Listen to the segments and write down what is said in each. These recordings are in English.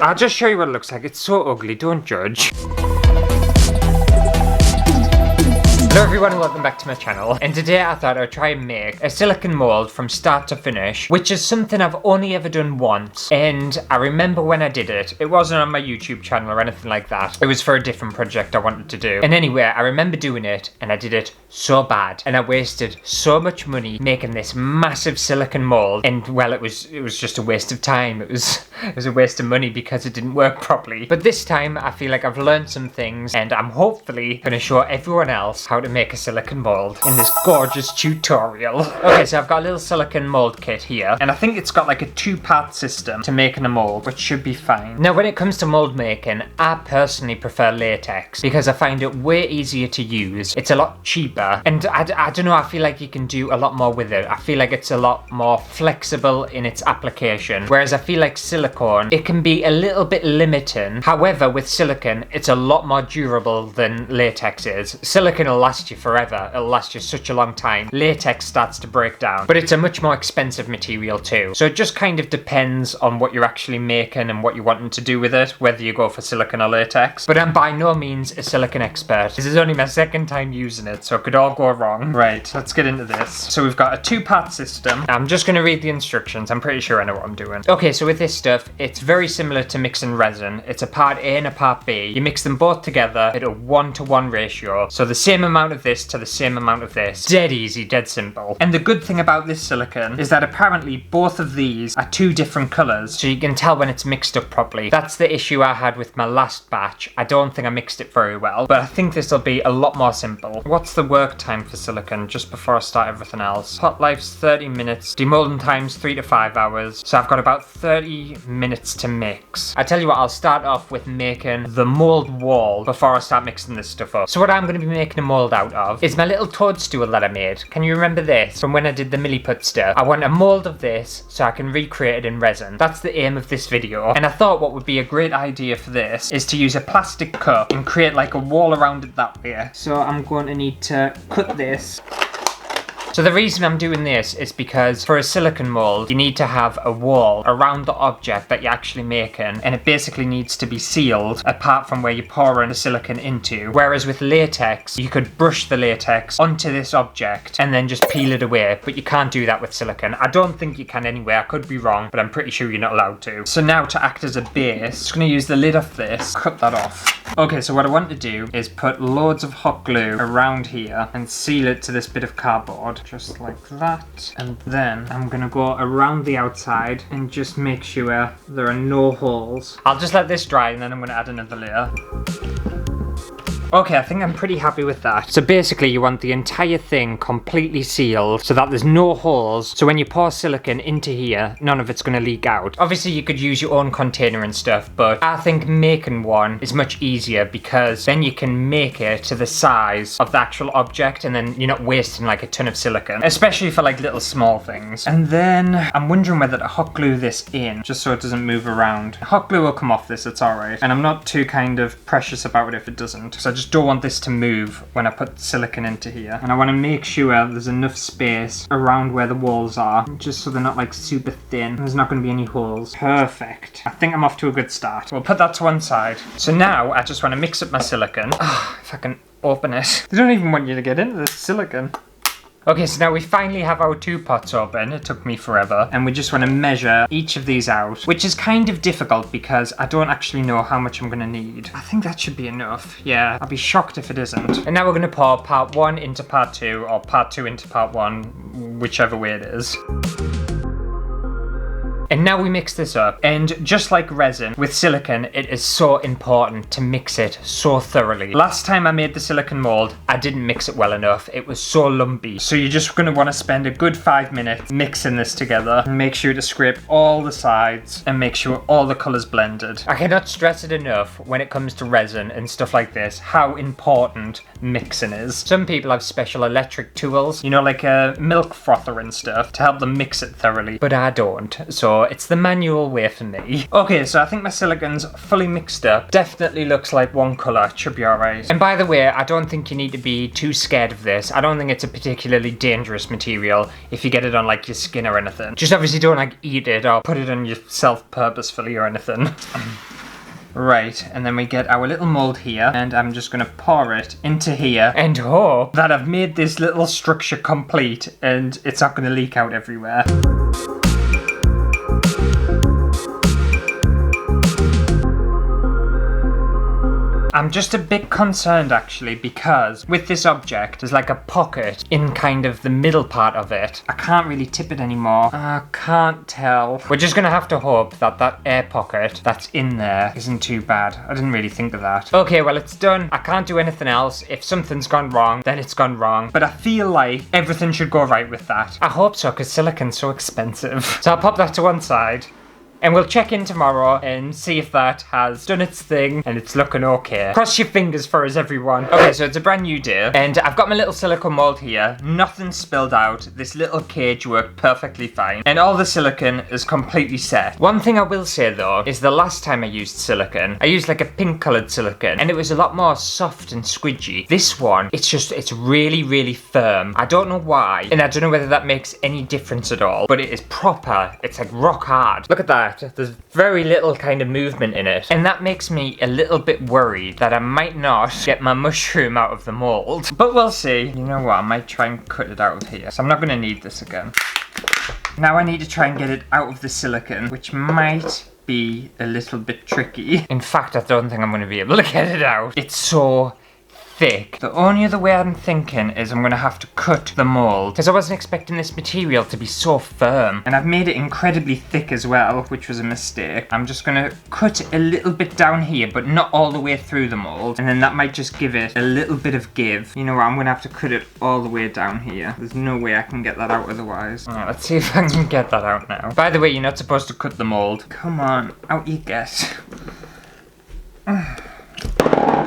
I'll just show you what it looks like. It's so ugly, don't judge. Hello everyone and welcome back to my channel, and today I thought I'd try and make a silicone mould from start to finish, which is something I've only ever done once, and I remember when I did it, it wasn't on my YouTube channel or anything like that, it was for a different project I wanted to do, and anyway, I remember doing it, and I did it so bad, and I wasted so much money making this massive silicone mould, and well, it was just a waste of time, it was a waste of money because it didn't work properly, but this time I feel like I've learned some things, and I'm hopefully going to show everyone else how to make a silicone mould in this gorgeous tutorial. Okay, so I've got a little silicone mould kit here, and I think it's got like a two-part system to making a mould, which should be fine. Now, when it comes to mould making, I personally prefer latex because I find it way easier to use. It's a lot cheaper, and I don't know, I feel like you can do a lot more with it. I feel like it's a lot more flexible in its application, whereas I feel like silicone, it can be a little bit limiting. However, with silicone, it's a lot more durable than latex is. Silicone will last you forever, it'll last you such a long time. Latex starts to break down, but it's a much more expensive material too. So it just kind of depends on what you're actually making and what you're wanting to do with it, whether you go for silicone or latex. But I'm by no means a silicone expert. This is only my second time using it, so it could all go wrong. Right, let's get into this. So we've got a two-part system. I'm just going to read the instructions. I'm pretty sure I know what I'm doing. Okay, so with this stuff, it's very similar to mixing resin. It's a part A and a part B. You mix them both together at a 1-to-1 ratio. So the same amount of this to the same amount of this. Dead easy, dead simple. And the good thing about this silicone is that apparently both of these are two different colours, so you can tell when it's mixed up properly. That's the issue I had with my last batch. I don't think I mixed it very well, but I think this will be a lot more simple. What's the work time for silicone just before I start everything else? Hot life's 30 minutes, demoulding time's 3 to 5 hours, so I've got about 30 minutes to mix. I tell you what, I'll start off with making the mould wall before I start mixing this stuff up. So what I'm going to be making a mould out of is my little toadstool that I made. Can you remember this from when I did the milliput stir? I want a mould of this so I can recreate it in resin. That's the aim of this video, and I thought what would be a great idea for this is to use a plastic cup and create like a wall around it that way. So I'm going to need to cut this. So the reason I'm doing this is because for a silicone mould, you need to have a wall around the object that you're actually making, and it basically needs to be sealed apart from where you're pouring the silicone into. Whereas with latex, you could brush the latex onto this object and then just peel it away, but you can't do that with silicone. I don't think you can anyway, I could be wrong, but I'm pretty sure you're not allowed to. So now to act as a base, I'm just going to use the lid of this, cut that off. Okay, so what I want to do is put loads of hot glue around here and seal it to this bit of cardboard. Just like that, and then I'm gonna go around the outside and just make sure there are no holes. I'll just let this dry and then I'm gonna add another layer. Okay, I think I'm pretty happy with that. So basically you want the entire thing completely sealed so that there's no holes, so when you pour silicone into here, none of it's going to leak out. Obviously you could use your own container and stuff, but I think making one is much easier because then you can make it to the size of the actual object and then you're not wasting like a ton of silicone, especially for like little small things. And then I'm wondering whether to hot glue this in just so it doesn't move around. Hot glue will come off this, it's alright, and I'm not too kind of precious about it if it doesn't, so I just don't want this to move when I put silicone into here, and I want to make sure there's enough space around where the walls are, just so they're not like super thin. There's not going to be any holes. Perfect. I think I'm off to a good start. We'll put that to one side. So now I just want to mix up my silicone. If I can open it. They don't even want you to get into this silicone. Okay, so now we finally have our two pots open. It took me forever. And we just want to measure each of these out, which is kind of difficult because I don't actually know how much I'm going to need. I think that should be enough. Yeah, I'll be shocked if it isn't. And now we're going to pour part 1 into part 2, or part 2 into part 1, whichever way it is. And now we mix this up, and just like resin, with silicone, it is so important to mix it so thoroughly. Last time I made the silicone mould, I didn't mix it well enough. It was so lumpy. So you're just going to want to spend a good 5 minutes mixing this together, and make sure to scrape all the sides, and make sure all the colours blended. I cannot stress it enough when it comes to resin and stuff like this, how important mixing is. Some people have special electric tools, you know, like a milk frother and stuff, to help them mix it thoroughly, but I don't. So so it's the manual way for me. Okay, so I think my silicone's fully mixed up. Definitely looks like one colour. It should be alright. And by the way, I don't think you need to be too scared of this. I don't think it's a particularly dangerous material if you get it on like your skin or anything. Just obviously don't like eat it or put it on yourself purposefully or anything. Right, and then we get our little mould here, and I'm just going to pour it into here and hope that I've made this little structure complete and it's not going to leak out everywhere. I'm just a bit concerned actually because with this object there's like a pocket in kind of the middle part of it. I can't really tip it anymore. I can't tell. We're just gonna have to hope that that air pocket that's in there isn't too bad. I didn't really think of that. Okay, well it's done. I can't do anything else. If something's gone wrong, then it's gone wrong. But I feel like everything should go right with that. I hope so, because silicone's so expensive. So I'll pop that to one side. And we'll check in tomorrow and see if that has done its thing and it's looking okay. Cross your fingers for us, everyone. Okay, so it's a brand new day and I've got my little silicone mold here. Nothing spilled out. This little cage worked perfectly fine. And all the silicone is completely set. One thing I will say though is the last time I used silicone, I used like a pink coloured silicone and it was a lot more soft and squidgy. This one, it's really, really firm. I don't know why and I don't know whether that makes any difference at all, but it is proper. It's like rock hard. Look at that. There's very little kind of movement in it. And that makes me a little bit worried that I might not get my mushroom out of the mould. But we'll see. You know what? I might try and cut it out of here. So I'm not going to need this again. Now I need to try and get it out of the silicone, which might be a little bit tricky. In fact, I don't think I'm going to be able to get it out. It's so thick. The only other way I'm thinking is I'm gonna have to cut the mould because I wasn't expecting this material to be so firm. And I've made it incredibly thick as well, which was a mistake. I'm just gonna cut a little bit down here, but not all the way through the mould. And then that might just give it a little bit of give. You know what, I'm gonna have to cut it all the way down here. There's no way I can get that out otherwise. Alright, let's see if I can get that out now. By the way, you're not supposed to cut the mould. Come on, out you get.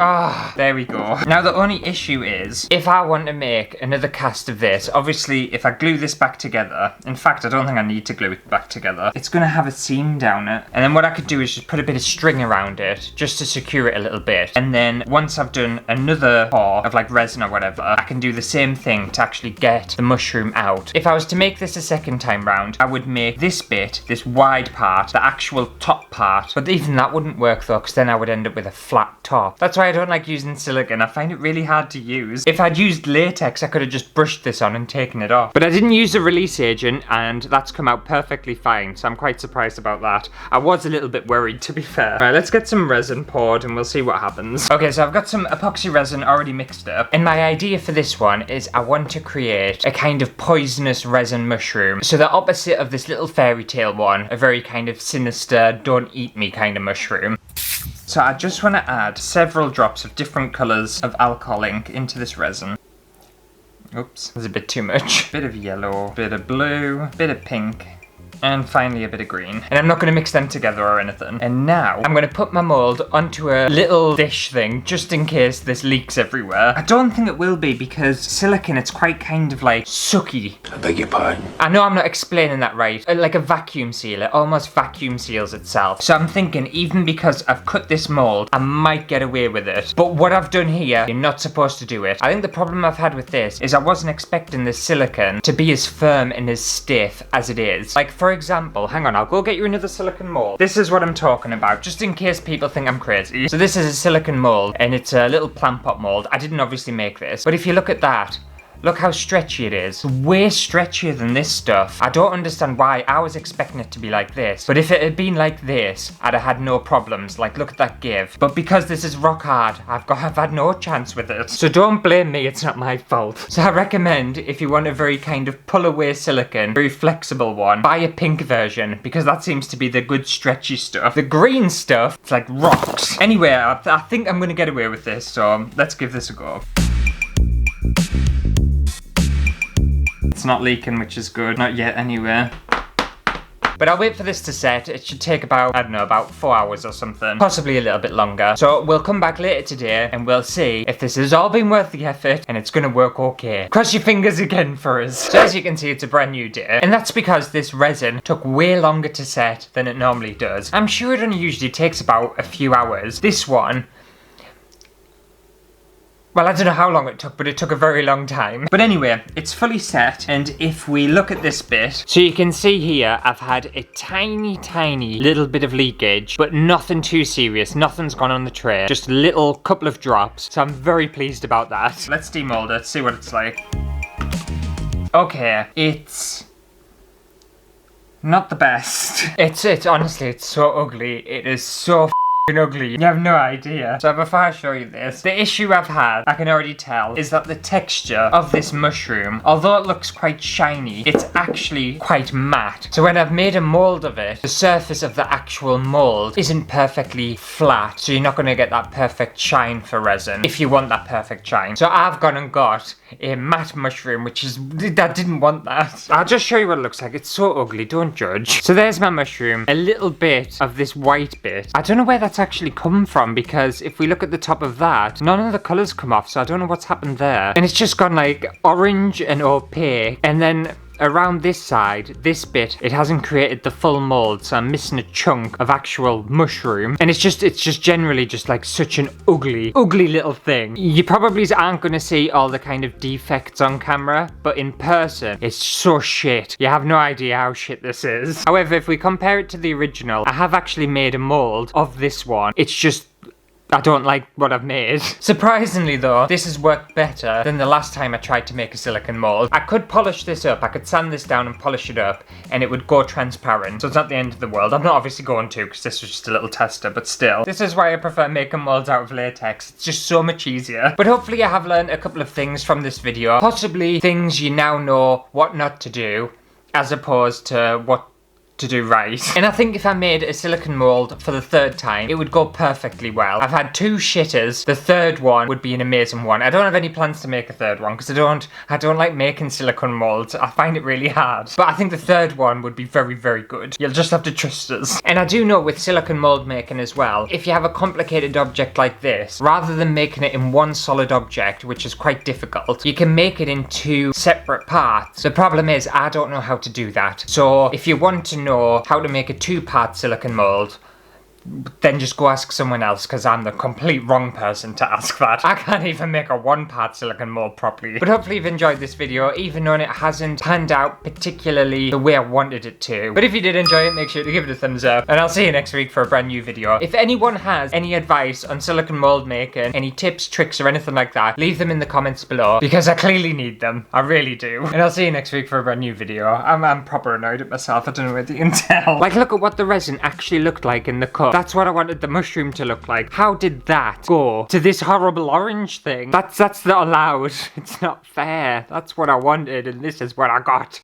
Ah, there we go. Now the only issue is, if I want to make another cast of this, obviously if I glue this back together, in fact I don't think I need to glue it back together, it's going to have a seam down it. And then what I could do is just put a bit of string around it, just to secure it a little bit. And then once I've done another pour of like resin or whatever, I can do the same thing to actually get the mushroom out. If I was to make this a second time round, I would make this bit, this wide part, the actual top part. But even that wouldn't work though, because then I would end up with a flat top. That's why I don't like using silicone. I find it really hard to use. If I'd used latex, I could have just brushed this on and taken it off. But I didn't use a release agent and that's come out perfectly fine, so I'm quite surprised about that. I was a little bit worried, to be fair. Right, let's get some resin poured and we'll see what happens. Okay, so I've got some epoxy resin already mixed up, and my idea for this one is I want to create a kind of poisonous resin mushroom. So the opposite of this little fairy tale one, a very kind of sinister, don't eat me kind of mushroom. So I just want to add several drops of different colours of alcohol ink into this resin. Oops, there's a bit too much. Bit of yellow, bit of blue, bit of pink, and finally a bit of green. And I'm not going to mix them together or anything. And now I'm going to put my mould onto a little dish thing just in case this leaks everywhere. I don't think it will be because silicone, it's quite kind of like sucky. I beg your pardon? I know I'm not explaining that right. Like a vacuum seal, it almost vacuum seals itself. So I'm thinking even because I've cut this mould, I might get away with it. But what I've done here, you're not supposed to do it. I think the problem I've had with this is I wasn't expecting this silicone to be as firm and as stiff as it is. Like for example, hang on, I'll go get you another silicone mould. This is what I'm talking about, just in case people think I'm crazy. So this is a silicone mould, and it's a little plant pot mould. I didn't obviously make this, but if you look at that, look how stretchy it is. It's way stretchier than this stuff. I don't understand why. I was expecting it to be like this. But if it had been like this, I'd have had no problems. Like, look at that give. But because this is rock hard, I've had no chance with it. So don't blame me, it's not my fault. So I recommend, if you want a very kind of pull-away silicone, very flexible one, buy a pink version, because that seems to be the good stretchy stuff. The green stuff, it's like rocks. Anyway, I think I'm gonna get away with this, so let's give this a go. It's not leaking, which is good. Not yet, anyway. But I'll wait for this to set. It should take about, I don't know, about 4 hours or something. Possibly a little bit longer. So we'll come back later today and we'll see if this has all been worth the effort and it's gonna work okay. Cross your fingers again for us. So as you can see, it's a brand new day. And that's because this resin took way longer to set than it normally does. I'm sure it only usually takes about a few hours. This one, well, I don't know how long it took, but it took a very long time. But anyway, it's fully set, and if we look at this bit, so you can see here, I've had a tiny little bit of leakage, but nothing too serious. Nothing's gone on the tray. Just a little couple of drops, so I'm very pleased about that. Let's demold it, see what it's like. Okay, it's not the best. It's honestly, it's so ugly. It is so ugly. You have no idea. So before I show you this, the issue I've had, I can already tell, is that the texture of this mushroom, although it looks quite shiny, it's actually quite matte. So when I've made a mold of it, the surface of the actual mold isn't perfectly flat. So you're not going to get that perfect shine for resin, if you want that perfect shine. So I've gone and got a matte mushroom, which is, I didn't want that. I'll just show you what it looks like. It's so ugly, don't judge. So there's my mushroom. A little bit of this white bit. I don't know where that's actually come from, because if we look at the top of that, none of the colours come off, so I don't know what's happened there. And it's just gone like orange and opaque, and then around this side, this bit, it hasn't created the full mold, so I'm missing a chunk of actual mushroom. And it's just generally just like such an ugly little thing. You probably aren't going to see all the kind of defects on camera, but in person, it's so shit. You have no idea how shit this is. However, if we compare it to the original, I have actually made a mold of this one. It's just, I don't like what I've made. Surprisingly though, this has worked better than the last time I tried to make a silicone mold. I could polish this up, I could sand this down and polish it up, and it would go transparent, so it's not the end of the world. I'm not obviously going to, because this was just a little tester, but still. This is why I prefer making molds out of latex. It's just so much easier. But hopefully I have learned a couple of things from this video. Possibly things you now know what not to do, as opposed to what to do right. And I think if I made a silicone mold for the third time, it would go perfectly well. I've had 2 shitters. The third one would be an amazing one. I don't have any plans to make a third one, because I don't like making silicone molds. I find it really hard. But I think the third one would be very good. You'll just have to trust us. And I do know with silicone mold making as well, if you have a complicated object like this, rather than making it in one solid object, which is quite difficult, you can make it in 2 separate parts. The problem is, I don't know how to do that. So if you want to know how to make a 2-part silicone mold, then just go ask someone else, because I'm the complete wrong person to ask that. I can't even make a 1-part silicone mold properly. But hopefully you've enjoyed this video, even though it hasn't panned out particularly the way I wanted it to. But if you did enjoy it, make sure to give it a thumbs up, and I'll see you next week for a brand new video. If anyone has any advice on silicone mold making, any tips, tricks, or anything like that, leave them in the comments below, because I clearly need them. I really do. And I'll see you next week for a brand new video. I'm proper annoyed at myself. I don't know whether you can tell. Like, look at what the resin actually looked like in the cup. That's what I wanted the mushroom to look like. How did that go to this horrible orange thing? That's not allowed. It's not fair. That's what I wanted, and this is what I got.